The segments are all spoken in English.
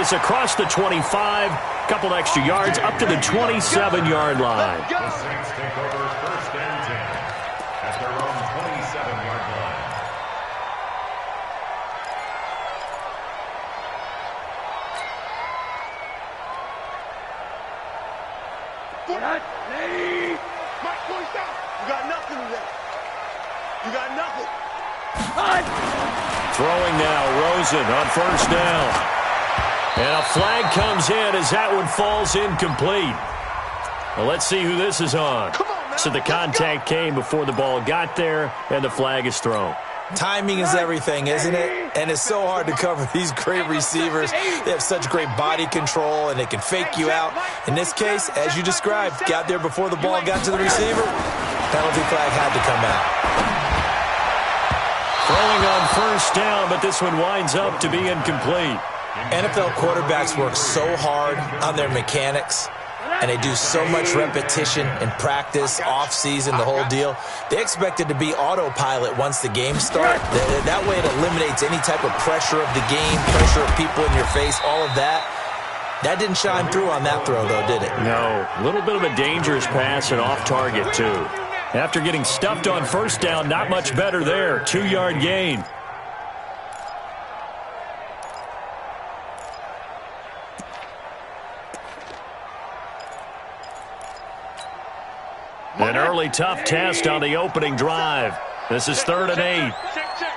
is across the 25, a couple extra yards up to the 27-yard line. The Saints take over first and 10 at their own 27-yard line. Mike, voice out. You got nothing today. You got nothing. Throwing now, Rosen on first down. And a flag comes in as that one falls incomplete. Well, let's see who this is on. So the contact came before the ball got there, and the flag is thrown. Timing is everything, isn't it? And it's so hard to cover these great receivers. They have such great body control, and they can fake you out. In this case, as you described, got there before the ball got to the receiver. Penalty flag had to come out. Throwing on first down, but this one winds up to be incomplete. NFL quarterbacks work so hard on their mechanics, and they do so much repetition in practice, off-season, the whole deal. They expect it to be autopilot once the game starts. That way it eliminates any type of pressure of the game, pressure of people in your face, all of that. That didn't shine through on that throw, though, did it? No. A little bit of a dangerous pass and off target, too. After getting stuffed on first down, not much better there. 2-yard gain. An early tough test on the opening drive. This is 3rd and 8. Check.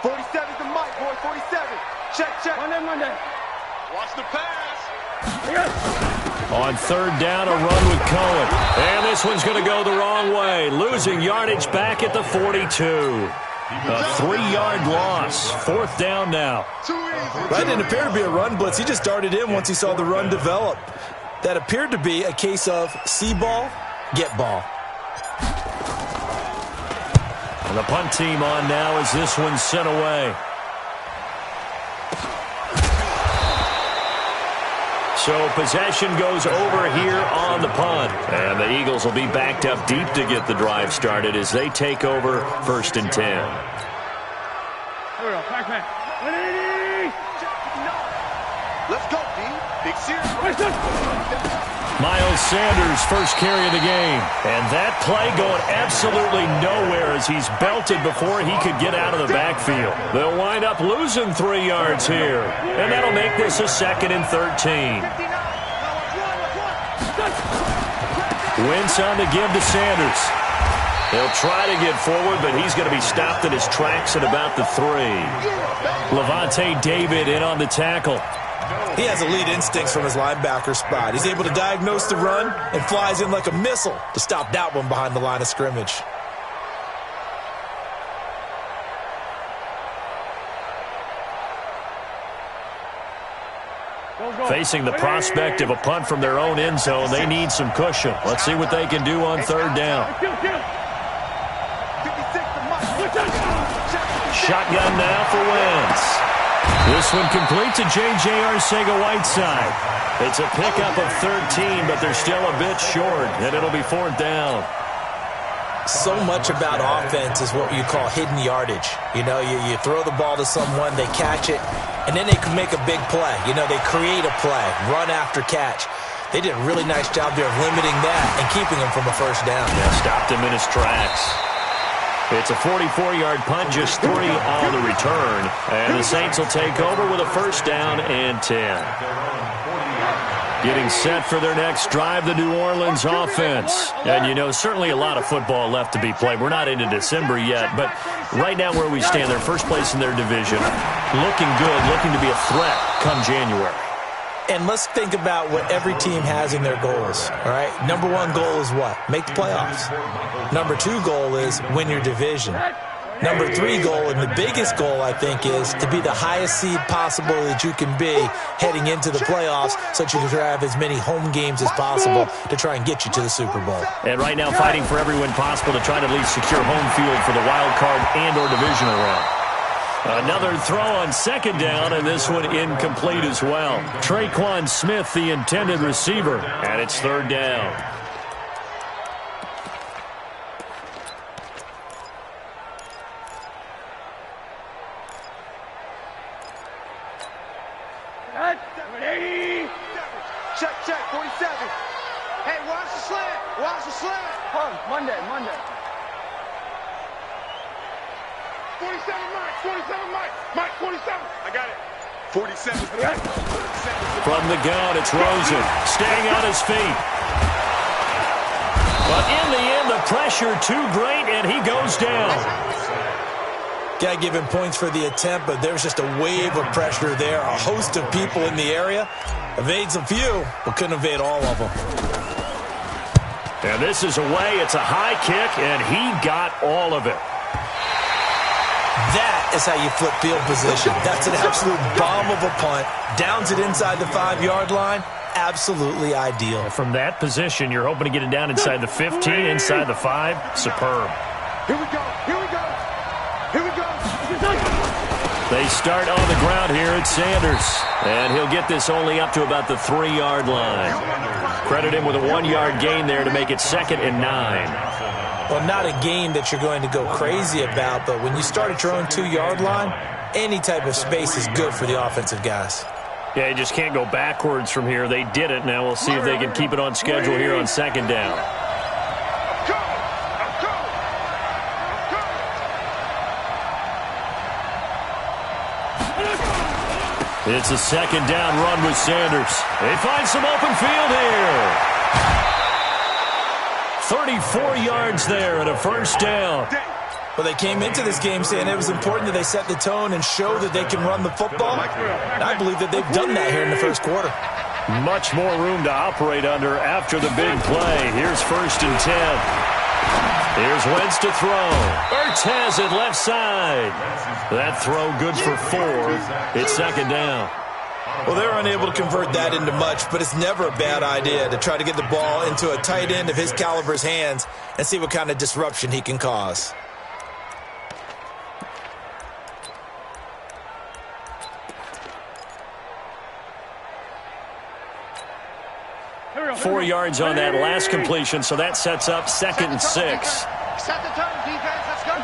47's the mic, boy. 47. Check. Monday. Watch the pass. On 3rd down, a run with Cohen. And this one's going to go the wrong way. Losing yardage back at the 42. A 3-yard loss. 4th down now. That didn't appear to be a run blitz. He just darted in once he saw the run develop. That appeared to be a case of see ball, get ball. And the punt team on now as this one's sent away. So possession goes over here on the punt. And the Eagles will be backed up deep to get the drive started as they take over 1st and 10. Here we go. Back. Let's go, D. Big series. Miles Sanders' first carry of the game. And that play going absolutely nowhere as he's belted before he could get out of the backfield. They'll wind up losing 3 yards here. And that'll make this a 2nd and 13. Wentz on the give to Sanders. He'll try to get forward, but he's going to be stopped in his tracks at about the 3. Levante David in on the tackle. He has elite instincts from his linebacker spot. He's able to diagnose the run and flies in like a missile to stop that one behind the line of scrimmage. Facing the prospect of a punt from their own end zone, they need some cushion. Let's see what they can do on 3rd down. Shotgun now for Wentz. This one complete to J.J. Arcega-Whiteside. It's a pickup of 13, but they're still a bit short, and it'll be 4th down. So much about offense is what you call hidden yardage. You know, you throw the ball to someone, they catch it, and then they can make a big play. You know, they create a play, run after catch. They did a really nice job there of limiting that and keeping him from a first down. Yeah, stopped him in his tracks. It's a 44-yard punt, just 3 on the return. And the Saints will take over with a 1st down and 10. Getting set for their next drive, the New Orleans offense. And, you know, certainly a lot of football left to be played. We're not into December yet, but right now where we stand, they're first place in their division. Looking good, looking to be a threat come January. And let's think about what every team has in their goals, all right? Number 1 goal is what? Make the playoffs. Number 2 goal is win your division. Number 3 goal, and the biggest goal, I think, is to be the highest seed possible that you can be heading into the playoffs so that you can have as many home games as possible to try and get you to the Super Bowl. And right now fighting for every win possible to try to at least secure home field for the wild card and or divisional round. Another throw on 2nd down, and this one incomplete as well. Traquan Smith, the intended receiver, and it's 3rd down. Check, 47. Hey, watch the slant. Watch the slant. Monday. 47, Mike. 47, Mike. 47. I got it. 47. From the gun, it's Rosen staying on his feet. But in the end, the pressure too great, and he goes down. Got to give him points for the attempt, but there's just a wave of pressure there. A host of people in the area. Evades a few, but couldn't evade all of them. And this is away. It's a high kick, and he got all of it. That is how you flip field position. That's an absolute bomb of a punt. Downs it inside the 5-yard line. Absolutely ideal. From that position, you're hoping to get it down inside the 15, inside the 5. Superb. Here we go. They start on the ground here at Sanders. And he'll get this only up to about the 3-yard line. Credit him with a 1-yard gain there to make it 2nd and 9. Well, not a gain that you're going to go crazy about, but when you start at your own 2-yard line, any type of space is good for the offensive guys. Yeah, you just can't go backwards from here. They did it. Now we'll see if they can keep it on schedule here on 2nd down. It's a 2nd down run with Sanders. They find some open field here. 34 yards there and a 1st down. Well, they came into this game saying it was important that they set the tone and show that they can run the football. And I believe that they've done that here in the 1st quarter. Much more room to operate under after the big play. Here's 1st and 10. Here's Wentz to throw. Ertz has it left side. That throw good for 4. It's 2nd down. Well, they're unable to convert that into much, but it's never a bad idea to try to get the ball into a tight end of his caliber's hands and see what kind of disruption he can cause. Four yards on that last completion, so that sets up 2nd and 6. Set the tone, defense. Let's go.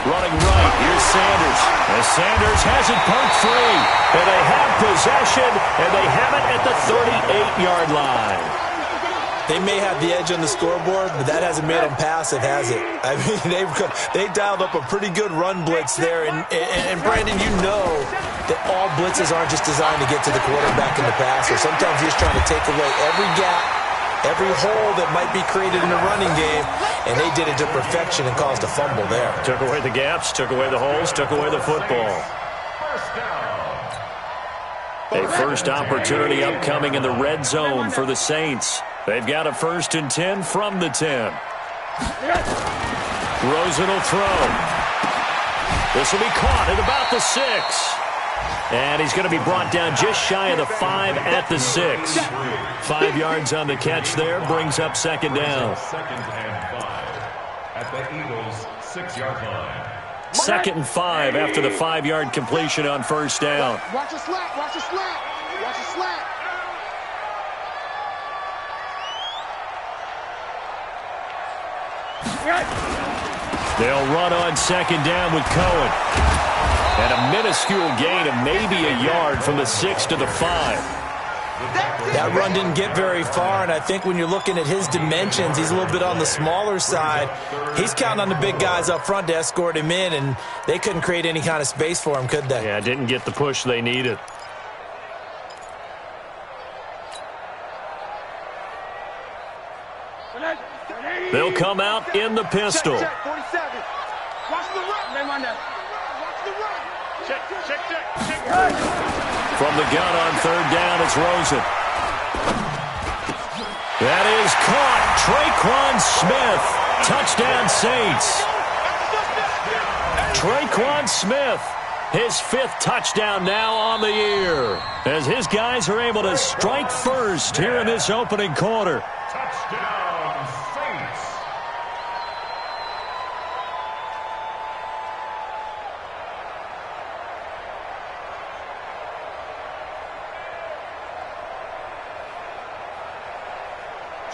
Running right, here's Sanders. As Sanders has it pumped free. And they have possession, and they have it at the 38-yard line. They may have the edge on the scoreboard, but that hasn't made them passive, has it? I mean, they dialed up a pretty good run blitz there. And Brandon, you know that all blitzes aren't just designed to get to the quarterback in the passer. Sometimes you're just trying to take away every gap, every hole that might be created in the running game, and they did it to perfection and caused a fumble there. Took away the gaps, took away the holes, took away the football. A first opportunity upcoming in the red zone for the Saints. They've got a 1st and 10 from the 10. Rosen will throw. This will be caught at about the 6. And he's going to be brought down just shy of the 5 at the 6. 5 yards on the catch there, brings up 2nd down. 2nd and 5 at the Eagles' 6-yard line. 2nd and 5 after the 5-yard completion on 1st down. Watch the slant. Watch the slant. Watch the slant. They'll run on 2nd down with Cohen. And a minuscule gain of maybe a yard from the 6 to the 5. That run didn't get very far, and I think when you're looking at his dimensions, he's a little bit on the smaller side. He's counting on the big guys up front to escort him in, and they couldn't create any kind of space for him, could they? Yeah, didn't get the push they needed. They'll come out in the pistol. Check, 47. Watch the run. Watch the run. Check. From the gun on 3rd down, it's Rosen. That is caught. Traquan Smith. Touchdown, Saints. Traquan Smith, his 5th touchdown now on the year, as his guys are able to strike first here in this opening quarter. Touchdown, Saints.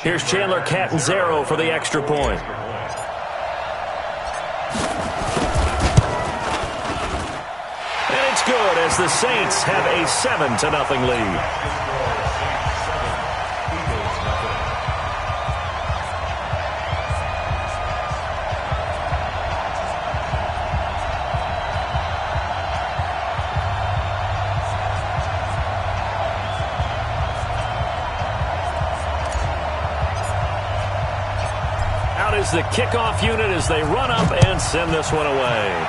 Here's Chandler Catanzaro for the extra point. And it's good as the Saints have a 7-0 lead. Is the kickoff unit as they run up and send this one away.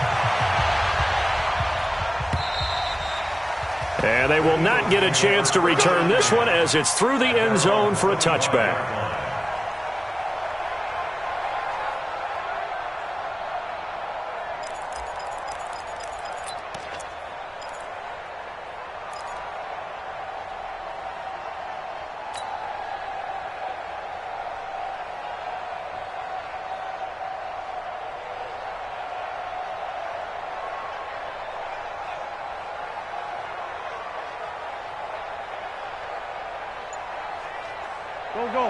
And they will not get a chance to return this one as it's through the end zone for a touchback.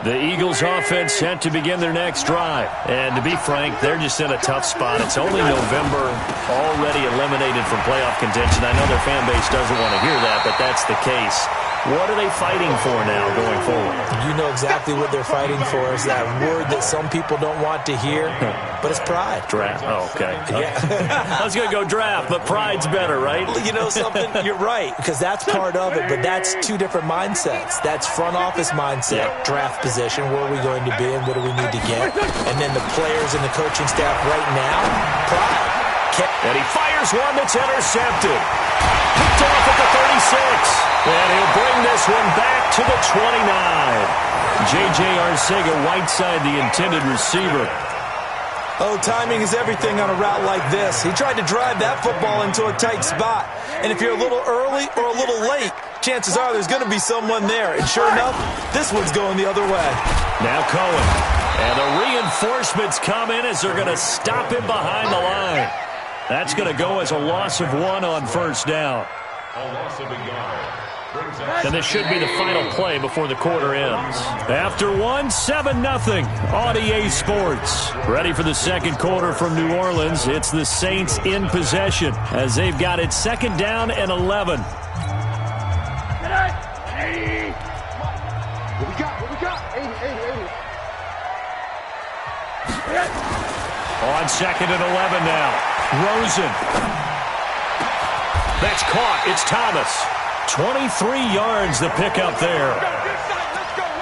The Eagles offense set to begin their next drive. And to be frank, they're just in a tough spot. It's only November, already eliminated from playoff contention. I know their fan base doesn't want to hear that, but that's the case. What are they fighting for now going forward? You know exactly what they're fighting for. Is that word that some people don't want to hear, but it's pride. Draft. Oh, okay. Yeah. I was going to go draft, but pride's better, right? You know something? You're right, because that's part of it, but that's two different mindsets. That's front office mindset, draft position, where are we going to be and what do we need to get? And then the players and the coaching staff right now, pride. And he fires one that's intercepted. Picked off at the 36. And he'll bring this one back to the 29. J.J. Arcega-Whiteside, the intended receiver. Oh, timing is everything on a route like this. He tried to drive that football into a tight spot. And if you're a little early or a little late, chances are there's going to be someone there. And sure enough, this one's going the other way. Now Cohen. And the reinforcements come in as they're going to stop him behind the line. That's going to go as a loss of 1 on first down. A loss of a yard. And this should be the final play before the quarter ends. After 7-0 on EA Sports. Ready for the second quarter from New Orleans. It's the Saints in possession as they've got it 2nd down and 11. What we got? 80. On 2nd and 11 now. Rosen. That's caught. It's Thomas. 23 yards the pickup there.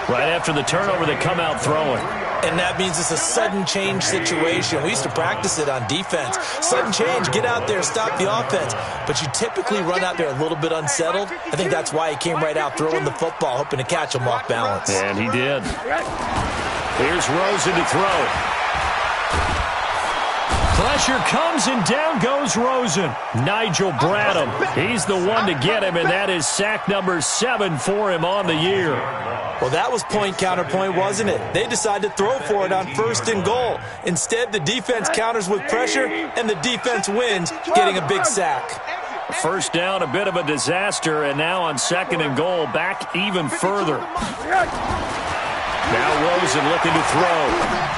Right after the turnover, they come out throwing. And that means it's a sudden change situation. We used to practice it on defense. Sudden change, get out there, stop the offense. But you typically run out there a little bit unsettled. I think that's why he came right out throwing the football, hoping to catch him off balance. And he did. Here's Rosen to throw. Pressure comes and down goes Rosen. Nigel Bradham, he's the one to get him, and that is sack number 7 for him on the year. Well, that was point counterpoint, wasn't it? They decided to throw for it on 1st and goal. Instead, the defense counters with pressure, and the defense wins, getting a big sack. First down, a bit of a disaster, and now on 2nd and goal, back even further. Now Rosen looking to throw.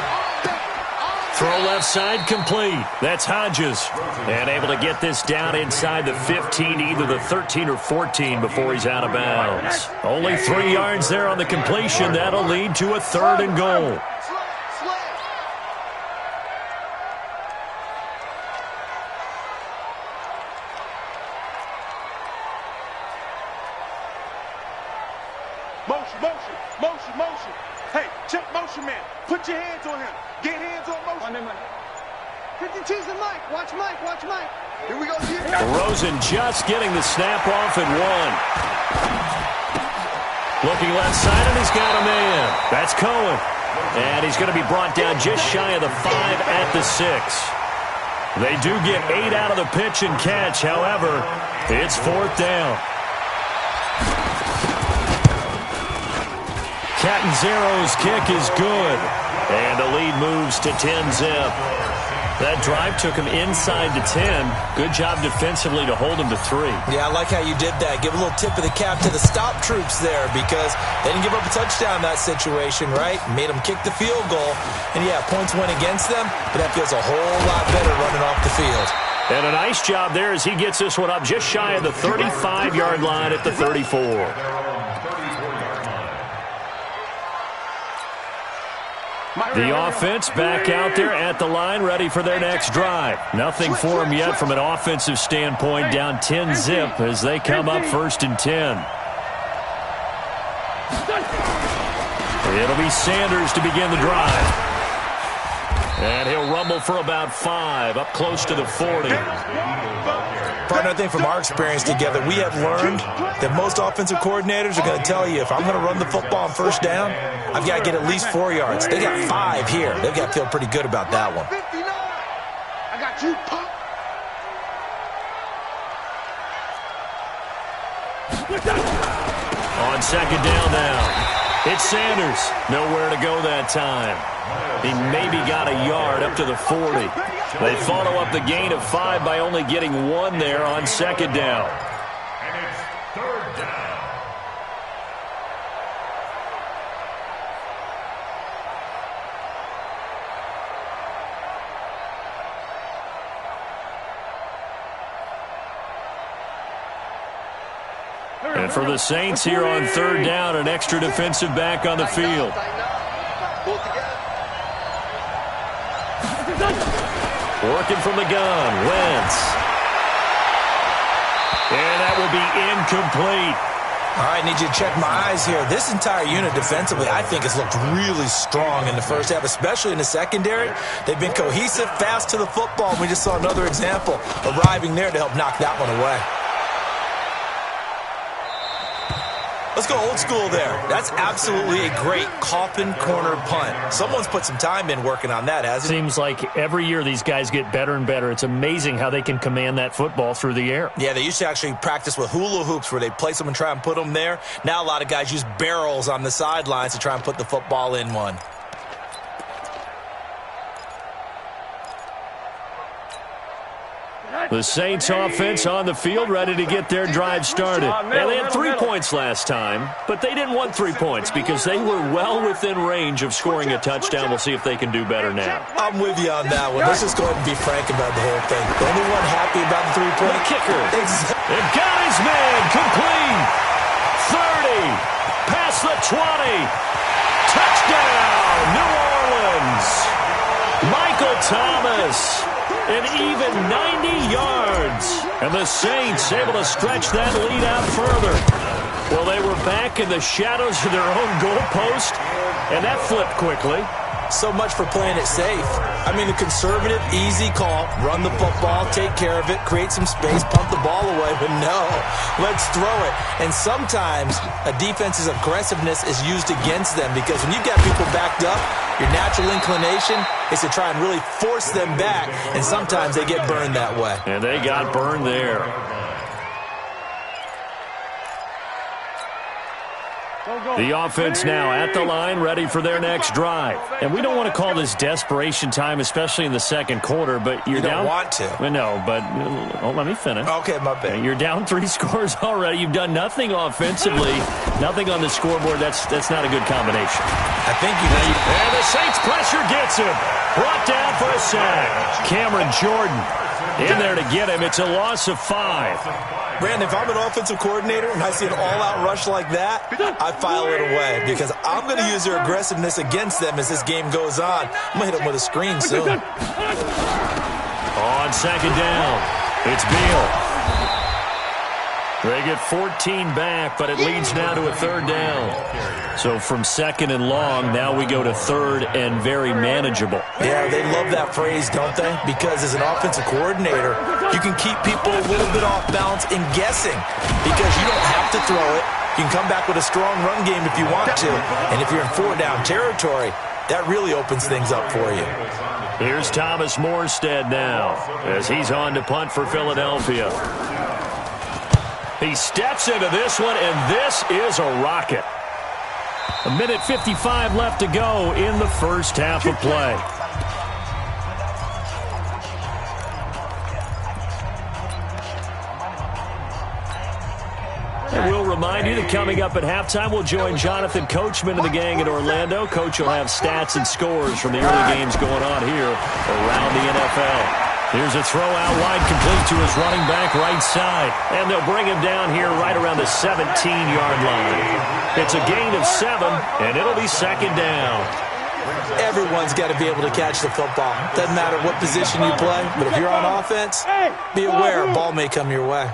Throw left side complete. That's Hodges. And able to get this down inside the 15, either the 13 or 14 before he's out of bounds. Only 3 yards there on the completion. That'll lead to a 3rd and goal. Motion. Hey, check motion man. Put your hands on him. Get hands on motion. 52's the Mike. Watch Mike. Here we go. Rosen just getting the snap off at 1. Looking left side, and he's got a man. That's Cohen. And he's going to be brought down just shy of the 5 at the 6. They do get 8 out of the pitch and catch. However, it's 4th down. Catanzaro's kick is good. And the lead moves to 10-zip. That drive took him inside to 10. Good job defensively to hold him to 3. Yeah, I like how you did that. Give a little tip of the cap to the stop troops there because they didn't give up a touchdown in that situation, right? Made them kick the field goal. And, yeah, points went against them, but that feels a whole lot better running off the field. And a nice job there as he gets this one up just shy of the 35-yard line at the 34. The offense back out there at the line, ready for their next drive. Nothing for them yet from an offensive standpoint, down 10-zip as they come up 1st and 10. It'll be Sanders to begin the drive. And he'll rumble for about 5, up close to the 40. Partner, I think from our experience together, we have learned that most offensive coordinators are going to tell you, if I'm going to run the football on 1st down, I've got to get at least 4 yards. They got 5 here. They've got to feel pretty good about that one. I got you, Pop. On 2nd down now. It's Sanders. Nowhere to go that time. He maybe got a yard up to the 40. They follow up the gain of 5 by only getting 1 there on 2nd down. And it's 3rd down. And for the Saints here on 3rd down, an extra defensive back on the field. Working from the gun, Wentz. And that will be incomplete. All right, need you to check my eyes here. This entire unit defensively, I think, has looked really strong in the first half, especially in the secondary. They've been cohesive, fast to the football. We just saw another example arriving there to help knock that one away. Let's go old school there. That's absolutely a great coffin corner punt. Someone's put some time in working on that, hasn't it? Seems like every year these guys get better and better. It's amazing how they can command that football through the air. Yeah, they used to actually practice with hula hoops where they place them and try and put them there. Now a lot of guys use barrels on the sidelines to try and put the football in one. The Saints offense on the field, ready to get their drive started. And they had 3 points last time, but they didn't want 3 points because they were well within range of scoring a touchdown. We'll see if they can do better now. I'm with you on that one. Let's just go ahead and be frank about the whole thing. The only one happy about the 3-point kicker. And got his man, complete. 30, past the 20. Touchdown, New Orleans. Michael Thomas. An even 90 yards. And the Saints able to stretch that lead out further. Well, they were back in the shadows of their own goalpost, and that flipped quickly. So much for playing it safe. I mean, the conservative, easy call, run the football, take care of it, create some space, pump the ball away. But no, let's throw it. And sometimes a defense's aggressiveness is used against them because when you've got people backed up, your natural inclination is to try and really force them back, and sometimes they get burned that way. And they got burned there. The offense now at the line, ready for their next drive. And we don't want to call this desperation time, especially in the second quarter, but you're down. You don't want to. No, but let me finish. Okay, my bad. You're down 3 scores already. You've done nothing offensively, nothing on the scoreboard. That's not a good combination. I think you need. And the Saints pressure gets him. Brought down for a sack. Cameron Jordan in there to get him. It's a loss of 5. Brandon, if I'm an offensive coordinator and I see an all-out rush like that, I file it away because I'm going to use their aggressiveness against them as this game goes on. I'm going to hit them with a screen soon. On second down, it's Beal. They get 14 back, but it leads now to a 3rd down. So from 2nd and long, now we go to 3rd and very manageable. Yeah, they love that phrase, don't they? Because as an offensive coordinator, you can keep people a little bit off balance and guessing because you don't have to throw it. You can come back with a strong run game if you want to. And if you're in 4-down territory, that really opens things up for you. Here's Thomas Morstead now as he's on to punt for Philadelphia. He steps into this one, and this is a rocket. 1:55 left to go in the first half of play. And we'll remind you that coming up at halftime, we'll join Jonathan Coachman and the gang in Orlando. Coach will have stats and scores from the early games going on here around the NFL. Here's a throw out wide, complete to his running back right side. And they'll bring him down here right around the 17-yard line. It's a gain of 7, and it'll be second down. Everyone's got to be able to catch the football. Doesn't matter what position you play, but if you're on offense, be aware a ball may come your way.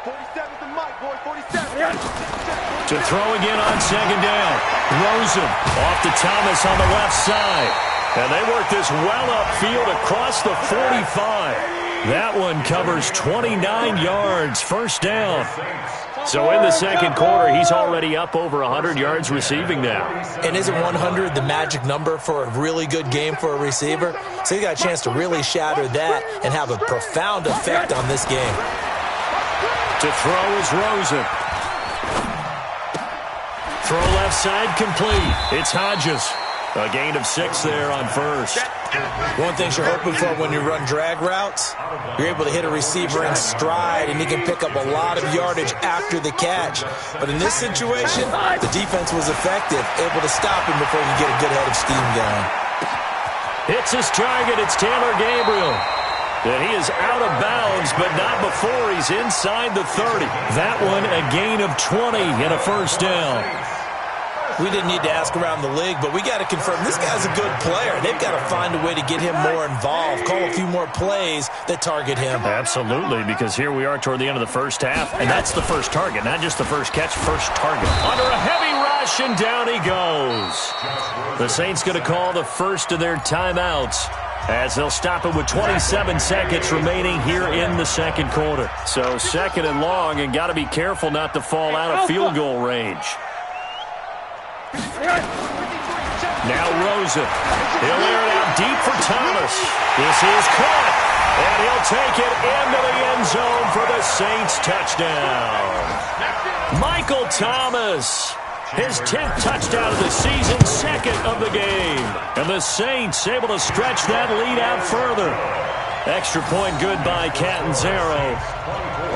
47's the mic, boy. 47. To throw again on second down. Rosen off to Thomas on the left side. And they work this well upfield across the 45. That one covers 29 yards, first down. So in the second quarter, he's already up over 100 yards receiving now. And isn't 100 the magic number for a really good game for a receiver? So he got a chance to really shatter that and have a profound effect on this game. To throw is Rosen. Throw left side complete. It's Hodges. A gain of 6 there on first. One thing you're hoping for when you run drag routes, you're able to hit a receiver in stride, and he can pick up a lot of yardage after the catch. But in this situation, the defense was effective, able to stop him before you get a good head of steam going. Hits his target. It's Taylor Gabriel. And he is out of bounds, but not before he's inside the 30. That one a gain of 20 and a first down. We didn't need to ask around the league, but we got to confirm this guy's a good player. They've got to find a way to get him more involved, call a few more plays that target him. Absolutely, because here we are toward the end of the first half, and that's the first target, not just the first catch, first target. Under a heavy rush, and down he goes. The Saints going to call the first of their timeouts, as they'll stop it with 27 seconds remaining here in the second quarter. So second and long, and got to be careful not to fall out of field goal range. Now Rosen. He'll air it out deep for Thomas. This is caught, and he'll take it into the end zone for the Saints touchdown. Michael Thomas, his 10th touchdown of the season, second of the game. And the Saints able to stretch that lead out further. Extra point good by Catanzaro.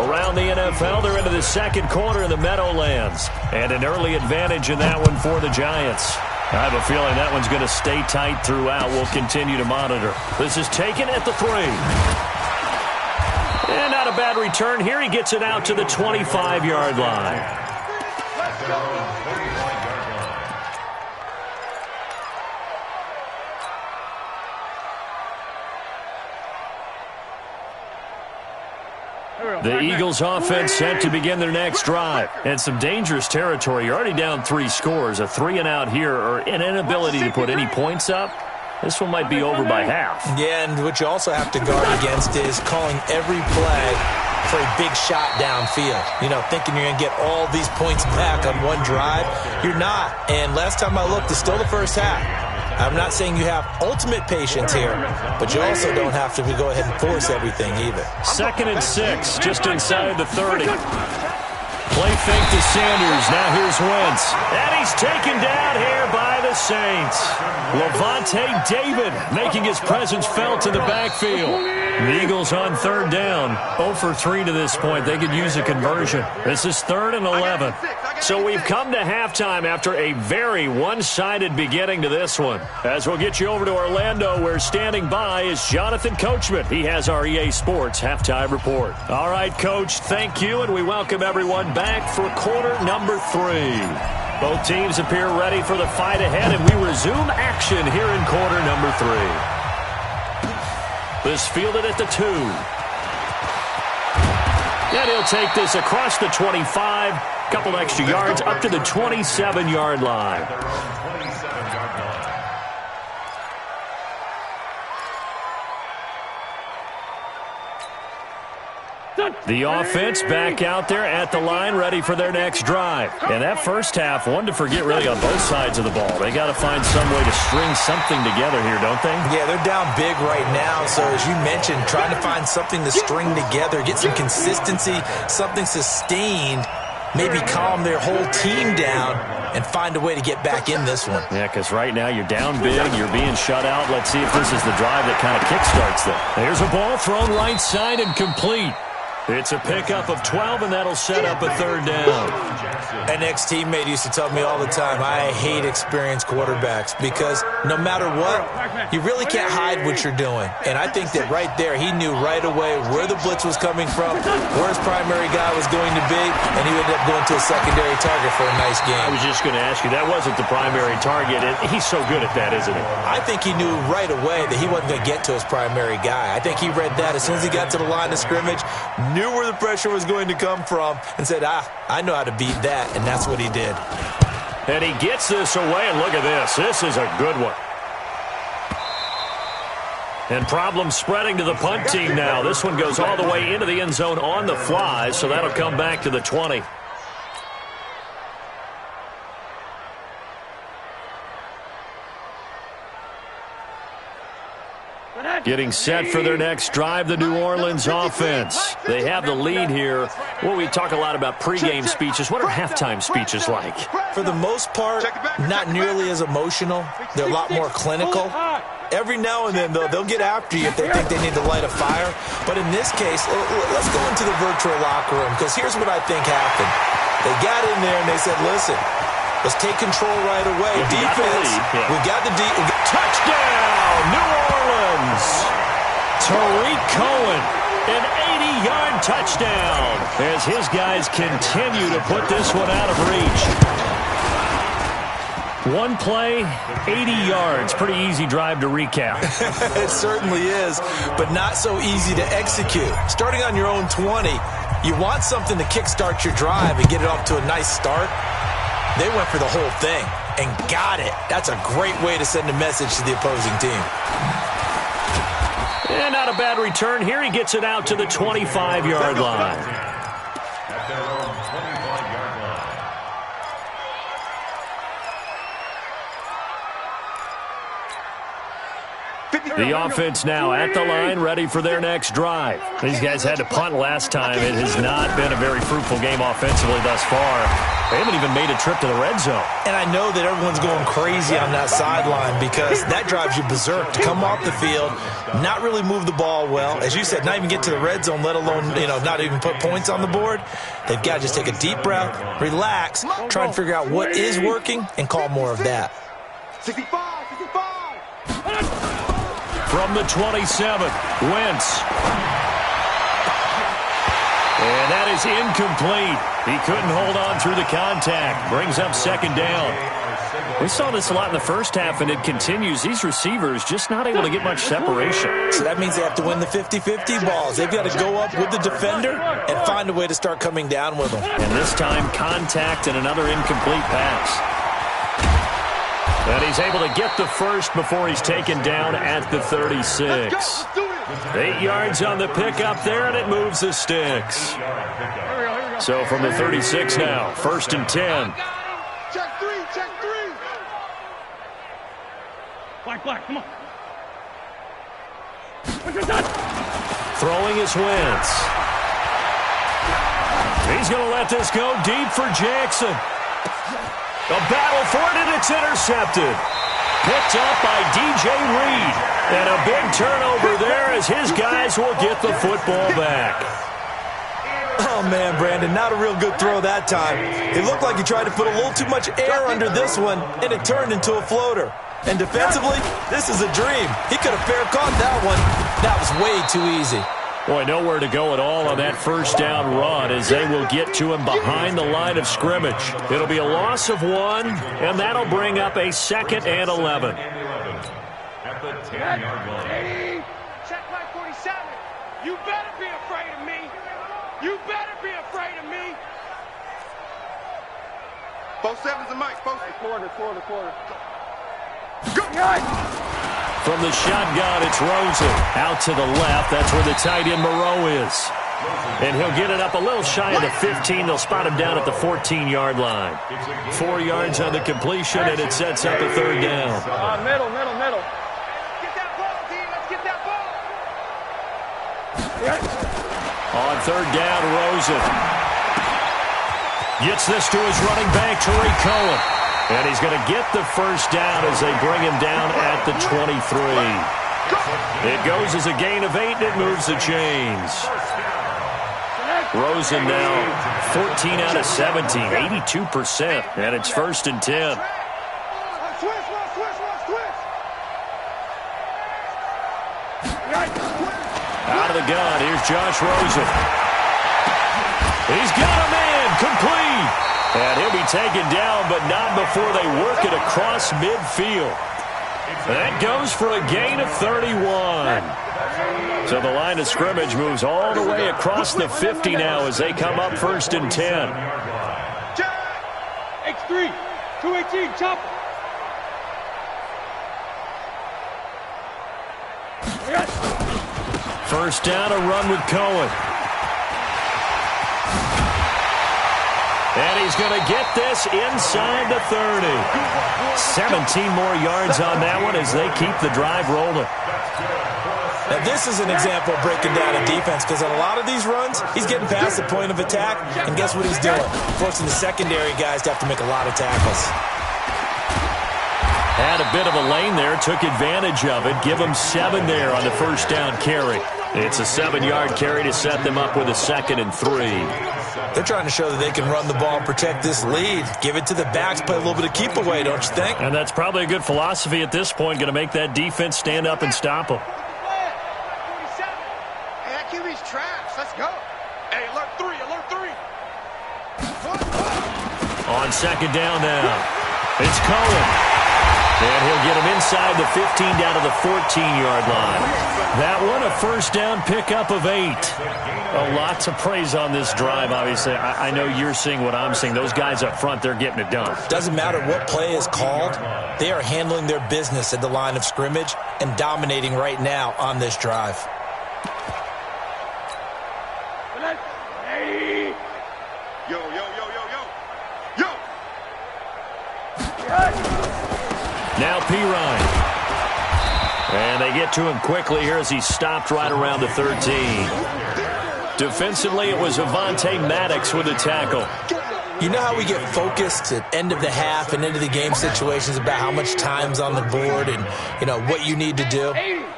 Around the NFL, they're into the second quarter in the Meadowlands. And an early advantage in that one for the Giants. I have a feeling that one's going to stay tight throughout. We'll continue to monitor. This is taken at the 3. And not a bad return here. He gets it out to the 25-yard line. The Eagles offense set to begin their next drive. And some dangerous territory. You're already down 3 scores. A 3-and-out here, or an inability to put any points up. This one might be over by half. Yeah, and what you also have to guard against is calling every play for a big shot downfield. You know, thinking you're going to get all these points back on one drive. You're not. And last time I looked, it's still the first half. I'm not saying you have ultimate patience here, but you also don't have to go ahead and force everything either. 2nd and 6, just inside the 30. Play fake to Sanders. Now here's Wentz. And he's taken down here by the Saints. Levante David making his presence felt in the backfield. The Eagles on 3rd down. 0 for 3 to this point. They could use a conversion. This is 3rd and 11. So we've come to halftime after a very one-sided beginning to this one. As we'll get you over to Orlando, where standing by is Jonathan Coachman. He has our EA Sports halftime report. All right, Coach, thank you, and we welcome everyone back for quarter number 3. Both teams appear ready for the fight ahead, and we resume action here in quarter number 3. This fielded at the 2. And he'll take this across the 25. Couple extra yards up to the 27-yard line. The offense back out there at the line, ready for their next drive. And that first half, one to forget really on both sides of the ball. They got to find some way to string something together here, don't they? Yeah, they're down big right now. So as you mentioned, trying to find something to string together, get some consistency, something sustained, maybe calm their whole team down and find a way to get back in this one. Yeah, because right now you're down big, you're being shut out. Let's see if this is the drive that kind of kickstarts them. There's a ball thrown right side and complete. It's a pickup of 12, and that'll set up a third down. An ex-teammate used to tell me all the time, I hate experienced quarterbacks because no matter what, you really can't hide what you're doing. And I think that right there, he knew right away where the blitz was coming from, where his primary guy was going to be, and he ended up going to a secondary target for a nice game. I was just going to ask you, that wasn't the primary target. He's so good at that, isn't he? I think he knew right away that he wasn't going to get to his primary guy. I think he read that as soon as he got to the line of scrimmage, knew where the pressure was going to come from, and said, I know how to beat that, and that's what he did. And he gets this away, and look at this. This is a good one. And problems spreading to the punt team now. This one goes all the way into the end zone on the fly, so that'll come back to the 20. Getting set for their next drive, the New Orleans offense. They have the lead here. Well, we talk a lot about pregame speeches. What are halftime speeches like? For the most part, not nearly as emotional. They're a lot more clinical. Every now and then, though, they'll get after you if they think they need to light a fire. But in this case, let's go into the virtual locker room, because here's what I think happened. They got in there and they said, listen, let's take control right away. Defense, we got the touchdown, New Orleans. Tariq Cohen, an 80-yard touchdown as his guys continue to put this one out of reach. One play, 80 yards. Pretty easy drive to recap. It certainly is, but not so easy to execute. Starting on your own 20, you want something to kickstart your drive and get it off to a nice start. They went for the whole thing and got it. That's a great way to send a message to the opposing team. And not a bad return here. He gets it out to the 25-yard line. At their own 25-yard line. The offense now at the line, ready for their next drive. These guys had to punt last time. It has not been a very fruitful game offensively thus far. They haven't even made a trip to the red zone. And I know that everyone's going crazy on that sideline because that drives you berserk to come off the field, not really move the ball well. As you said, not even get to the red zone, let alone, not even put points on the board. They've got to just take a deep breath, relax, try and figure out what is working, and call more of that. 65. From the 27, Wentz. And that is incomplete. He couldn't hold on through the contact. Brings up second down. We saw this a lot in the first half, and it continues. These receivers just not able to get much separation. So that means they have to win the 50-50 balls. They've got to go up with the defender and find a way to start coming down with them. And this time, contact and another incomplete pass. And he's able to get the first before he's taken down at the 36. 8 yards on the pickup there, and it moves the sticks. So from the 36 now, 1st and 10. Check three. Black, come on. Throwing his Wentz. He's going to let this go deep for Jackson. A battle for it, and it's intercepted. Picked up by DJ Reed. And a big turnover there as his guys will get the football back. Oh, man, Brandon, not a real good throw that time. It looked like he tried to put a little too much air under this one, and it turned into a floater. And defensively, this is a dream. He could have fair caught that one. That was way too easy. Boy, nowhere to go at all on that first down run as they will get to him behind the line of scrimmage. It'll be a loss of 1, and that'll bring up a 2nd and 11. At the 10-yard line. Check my 47. You better be afraid of me. You better be afraid of me. 47's a mic. Quarter. Go, guys. From the shotgun, it's Rosen. Out to the left. That's where the tight end Moreau is. And he'll get it up a little shy of the 15. They'll spot him down at the 14-yard line. 4 yards on the completion, and it sets up a 3rd down. Middle. Get that ball, D. Let's get that ball. On 3rd down, Rosen gets this to his running back, Tariq Cohen. And he's going to get the first down as they bring him down at the 23. It goes as a gain of 8, and it moves the chains. Rosen now 14 out of 17, 82%, and it's 1st and 10. Out of the gun, here's Josh Rosen. He's got a man, complete. And he'll be taken down, but not before they work it across midfield. That goes for a gain of 31. So the line of scrimmage moves all the way across the 50 now as they come up 1st and 10. X3, 218, chop. First down, a run with Cohen. And he's going to get this inside the 30. 17 more yards on that one as they keep the drive rolling. Now, this is an example of breaking down a defense because on a lot of these runs, he's getting past the point of attack, and guess what he's doing? Forcing the secondary guys to have to make a lot of tackles. Had a bit of a lane there, took advantage of it. Give him 7 there on the first down carry. It's a 7-yard carry to set them up with a 2nd and 3. They're trying to show that they can run the ball and protect this lead. Give it to the backs, play a little bit of keep away, don't you think? And that's probably a good philosophy at this point, going to make that defense stand up and stop them. Hey, that QB's trash. Let's go. Hey, alert 3, alert 3. On 2nd down now, it's Cohen. And he'll get him inside the 15 down to the 14-yard line. That one, a first down pickup of 8. Lots of praise on this drive, obviously. I know you're seeing what I'm seeing. Those guys up front, they're getting it done. Doesn't matter what play is called. They are handling their business at the line of scrimmage and dominating right now on this drive. Hey. Yo, yo, yo, yo, yo. Yo. Now Pirine. And they get to him quickly here as he stopped right around the 13. Defensively, it was Avonte Maddox with a tackle. You know how we get focused at end of the half and into the game situations about how much time's on the board and, you know, what you need to do?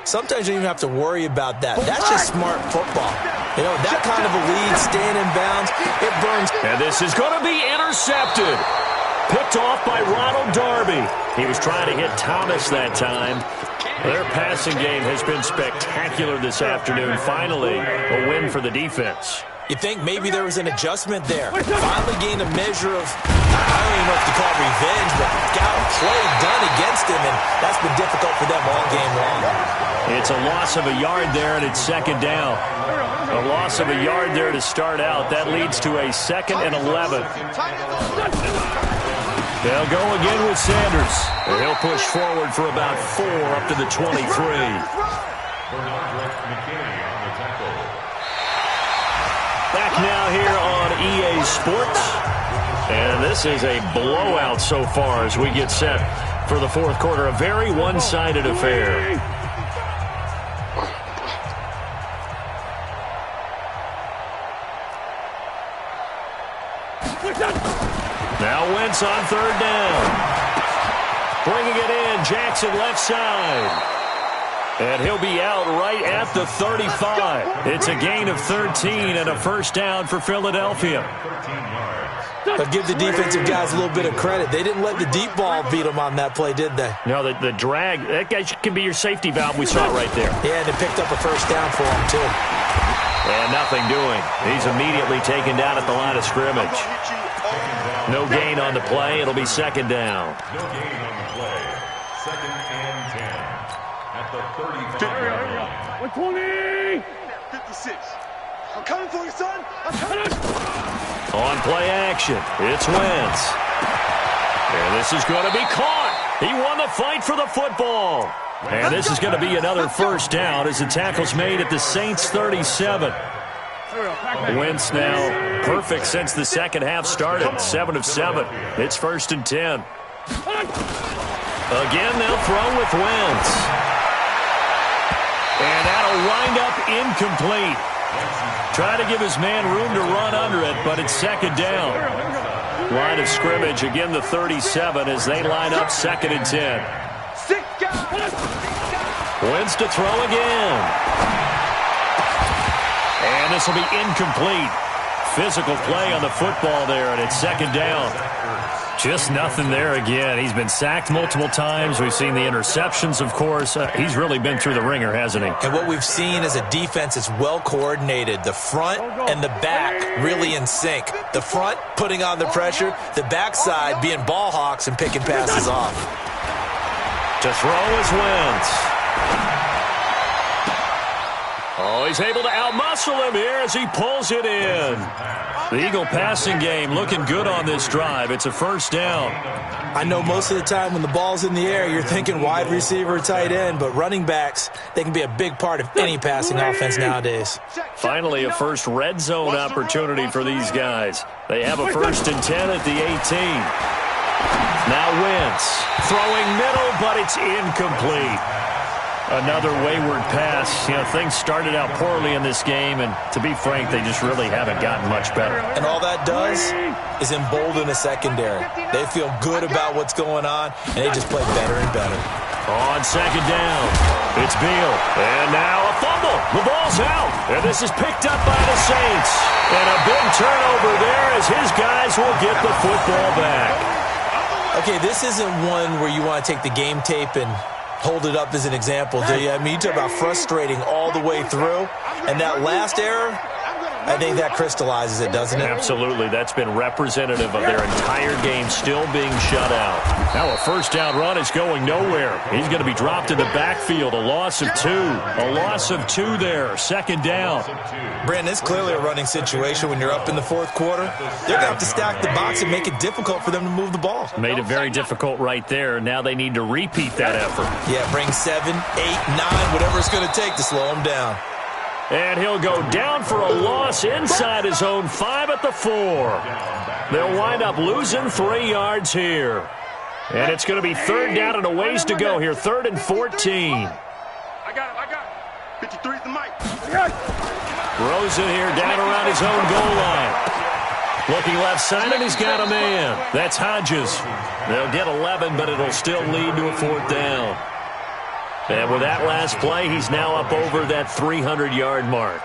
Sometimes you don't even have to worry about that. That's just smart football. You know, that kind of a lead, staying in bounds, it burns. And this is going to be intercepted. Picked off by Ronald Darby. He was trying to hit Thomas that time. Their passing game has been spectacular this afternoon. Finally, a win for the defense. You think maybe there was an adjustment there. Finally gained a measure of, I don't even know if to call it revenge, but got a play done against him, and that's been difficult for them all game long. It's a loss of a yard there, and it's 2nd down. A loss of a yard there to start out. That leads to a 2nd and 11. They'll go again with Sanders. And he'll push forward for about 4 up to the 23. Back now here on EA Sports. And this is a blowout so far as we get set for the 4th quarter. A very one-sided affair. Now Wentz on 3rd down. Bringing it in, Jackson left side. And he'll be out right at the 35. It's a gain of 13 and a first down for Philadelphia. But give the defensive guys a little bit of credit. They didn't let the deep ball beat them on that play, did they? No, the drag, that guy can be your safety valve. We saw it right there. Yeah, and they picked up a first down for him, too. And nothing doing. He's immediately taken down at the line of scrimmage. No gain on the play. It'll be 2nd down. No gain on the play. 2nd and 10 at the 35-yard line. 120. 56. I'm coming for you, son. I'm coming. On play action, it's Wentz. And this is going to be caught. He won the fight for the football. And this is going to be another first down as the tackle's made at the Saints 37. Wentz now perfect since the second half started. 7 of 7. It's 1st and 10. Again, they'll throw with Wentz. And that'll wind up incomplete. Try to give his man room to run under it, but it's 2nd down. Line of scrimmage, again the 37 as they line up 2nd and 10. Wentz to throw again. And this will be incomplete. physical play on the football there, and it's second down. Just nothing there again. He's been sacked multiple times. We've seen the interceptions, of course. He's really been through the ringer, hasn't he? And what we've seen is a defense that's well coordinated. The front and the back really in sync. The front putting on the pressure, the backside being ball hawks and picking passes off. To throw is Wentz. Oh, he's able to outmuscle him here as he pulls it in. The Eagle passing game looking good on this drive. It's a first down. I know most of the time when the ball's in the air, you're thinking wide receiver, tight end, but running backs, they can be a big part of any passing offense nowadays. Finally, a first red zone opportunity for these guys. They have a 1st and 10 at the 18. Now Wentz throwing middle, but it's incomplete. Another wayward pass. You know, things started out poorly in this game, and to be frank, they just really haven't gotten much better. And all that does is embolden the secondary. They feel good about what's going on, and they just play better and better. On second down, it's Beal. And now a fumble. The ball's out. And this is picked up by the Saints. And a big turnover there as his guys will get the football back. Okay, this isn't one where you want to take the game tape and hold it up as an example, do you? I mean, you talk about frustrating all the way through. And that last error, I think that crystallizes it, doesn't it? Absolutely. That's been representative of their entire game still being shut out. Now a first down run is going nowhere. He's going to be dropped in the backfield. A loss of 2. A loss of 2 there. Second down. Brandon, it's clearly a running situation when you're up in the fourth quarter. They're going to have to stack the box and make it difficult for them to move the ball. Made it very difficult right there. Now they need to repeat that effort. Yeah, bring 7, 8, 9, whatever it's going to take to slow them down. And he'll go down for a loss inside his own 5 at the 4. They'll wind up losing 3 yards here. And it's going to be third down and a ways to go here. 3rd and 14. I got it. 53's the mic. Rosen here down around his own goal line. Looking left side, and he's got a man. That's Hodges. They'll get 11, but it'll still lead to a 4th down. And with that last play, he's now up over that 300-yard mark.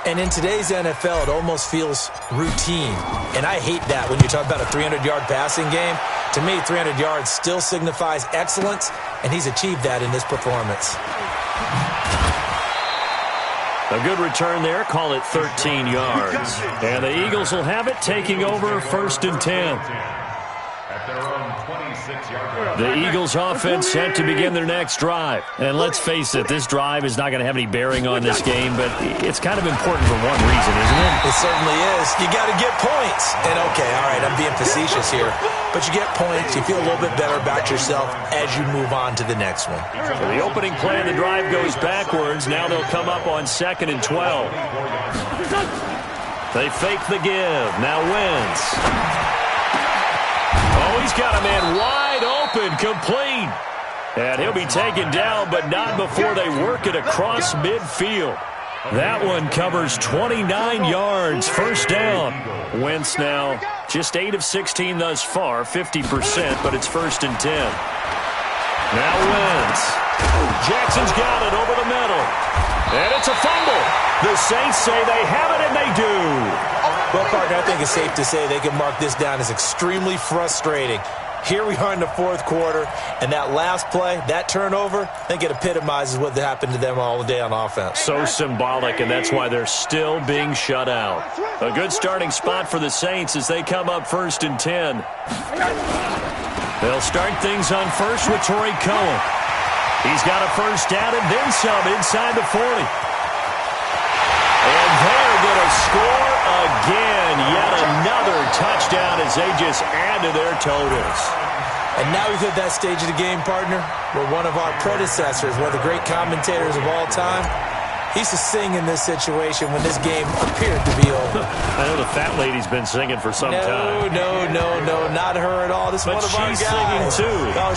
And in today's NFL, it almost feels routine. And I hate that when you talk about a 300-yard passing game. To me, 300 yards still signifies excellence, and he's achieved that in this performance. A good return there. Call it 13 yards. And the Eagles will have it, taking over 1st and 10. At their own 26-yard line. The Eagles offense set to begin their next drive. And let's face it, this drive is not going to have any bearing on this game, but it's kind of important for one reason, isn't it? It certainly is. You got to get points. And okay, all right, I'm being facetious here. But you get points, you feel a little bit better about yourself as you move on to the next one. So the opening play of the drive goes backwards. Now they'll come up on 2nd and 12. They fake the give. Now Wentz. Oh, he's got a man wide open, complete. And he'll be taken down, but not before they work it across midfield. That one covers 29 yards. 1st down. Wentz now just 8 of 16 thus far, 50%, but it's 1st and 10. Now Wentz. Jackson's got it over the middle. And it's a fumble. The Saints say they have it, and they do. Well, partner, I think it's safe to say they can mark this down as extremely frustrating. Here we are in the 4th quarter, and that last play, that turnover, I think it epitomizes what happened to them all day on offense. So symbolic, and that's why they're still being shut out. A good starting spot for the Saints as they come up 1st and 10. They'll start things on first with Torrey Cohen. He's got a 1st down and then some inside the 40. And they're going to score again. Yet another touchdown as they just add to their totals. And now we've hit that stage of the game, partner, where one of our predecessors, one of the great commentators of all time, he used to sing in this situation when this game appeared to be over. I know the fat lady's been singing for some time. No, not her at all. This is one of our guys. She's singing too. Oh,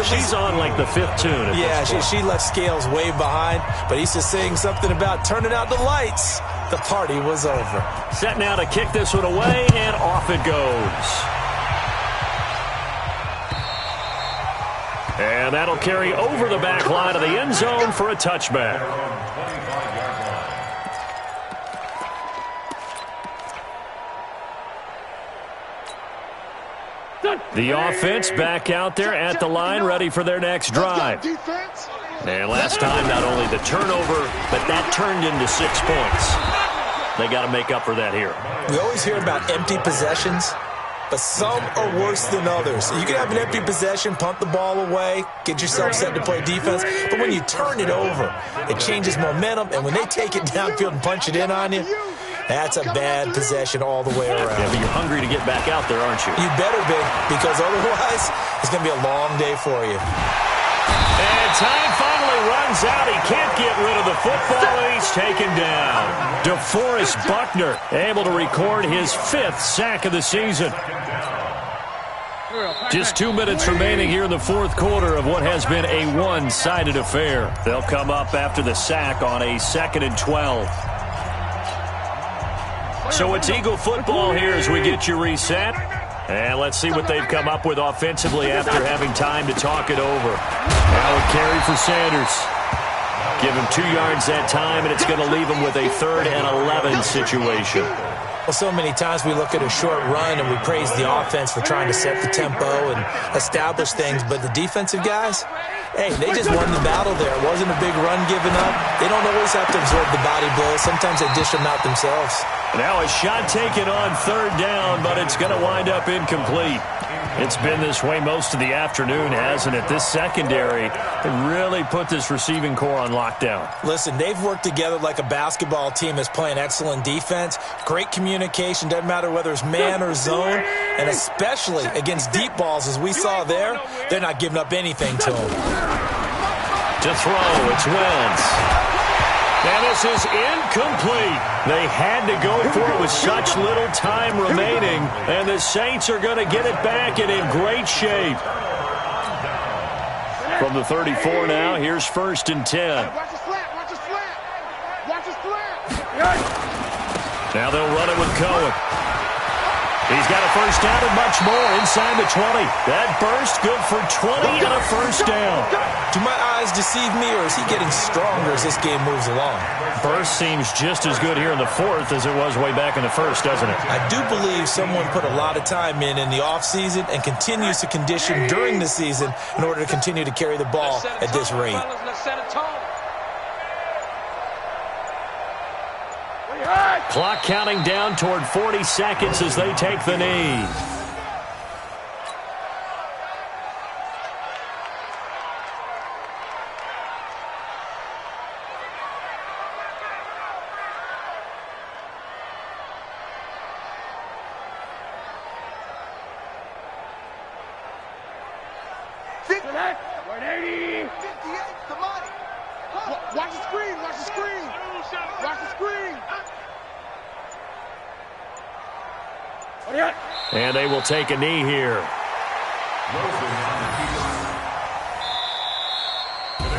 she's on like the 5th tune. Yeah, she left Scales way behind, but he used to sing something about turning out the lights. The party was over. Set now to kick this one away, and off it goes. And that'll carry over the back line of the end zone for a touchback. The offense back out there at the line, ready for their next drive. And last time, not only the turnover, but that turned into 6 points. They got to make up for that here. We always hear about empty possessions, but some are worse than others. You can have an empty possession, punt the ball away, get yourself set to play defense, but when you turn it over, it changes momentum, and when they take it downfield and punch it in on you, that's a bad possession all the way around. Yeah, but you're hungry to get back out there, aren't you? You better be, because otherwise it's going to be a long day for you. And time finally runs out. He can't get rid of the football, and he's taken down. DeForest Buckner able to record his 5th sack of the season. Just 2 minutes remaining here in the 4th quarter of what has been a one-sided affair. They'll come up after the sack on a 2nd and 12. So it's Eagle football here as we get you reset. And let's see what they've come up with offensively after having time to talk it over. Now a carry for Sanders. Give him 2 yards that time, and it's going to leave him with a 3rd and 11 situation. Well, so many times we look at a short run and we praise the offense for trying to set the tempo and establish things, but the defensive guys, hey, they just won the battle there. It wasn't a big run given up. They don't always have to absorb the body blows. Sometimes they dish them out themselves. Now a shot taken on 3rd down, but it's going to wind up incomplete. It's been this way most of the afternoon, hasn't it? This secondary really put this receiving core on lockdown. Listen, they've worked together like a basketball team that's playing excellent defense. Great communication, doesn't matter whether it's man or zone, and especially against deep balls, as we saw there, they're not giving up anything to them. To throw, it's Wentz. And this is incomplete. They had to go for it with such little time remaining, and the Saints are going to get it back and in great shape. From the 34 now, here's 1st and 10. Watch the slant, watch the slant. Watch the slant. Now they'll run it with Cohen. He's got a 1st down and much more inside the 20. That burst good for 20 and a 1st down. Do my eyes deceive me, or is he getting stronger as this game moves along? Burst seems just as good here in the 4th as it was way back in the 1st, doesn't it? I do believe someone put a lot of time in the offseason and continues to condition during the season in order to continue to carry the ball at this rate. Clock counting down toward 40 seconds as they take the knee. Watch the screen, watch the screen. Watch the screen. And they will take a knee here.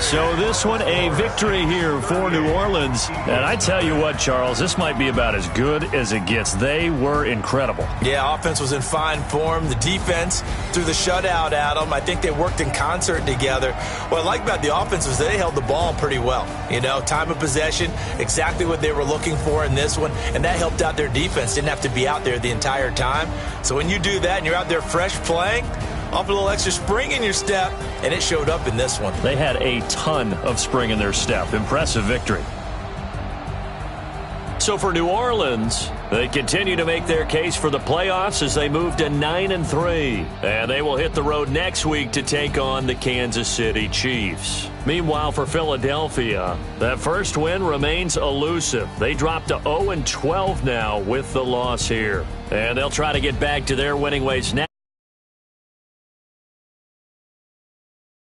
So this one, a victory here for New Orleans. And I tell you what, Charles, this might be about as good as it gets. They were incredible. Yeah, offense was in fine form. The defense threw the shutout at them. I think they worked in concert together. What I like about the offense was they held the ball pretty well. You know, time of possession, exactly what they were looking for in this one. And that helped out their defense. Didn't have to be out there the entire time. So when you do that and you're out there fresh playing, off a little extra spring in your step, and it showed up in this one. They had a ton of spring in their step. Impressive victory. So for New Orleans, they continue to make their case for the playoffs as they move to 9-3. And they will hit the road next week to take on the Kansas City Chiefs. Meanwhile, for Philadelphia, that first win remains elusive. They dropped to 0-12 now with the loss here. And they'll try to get back to their winning ways now.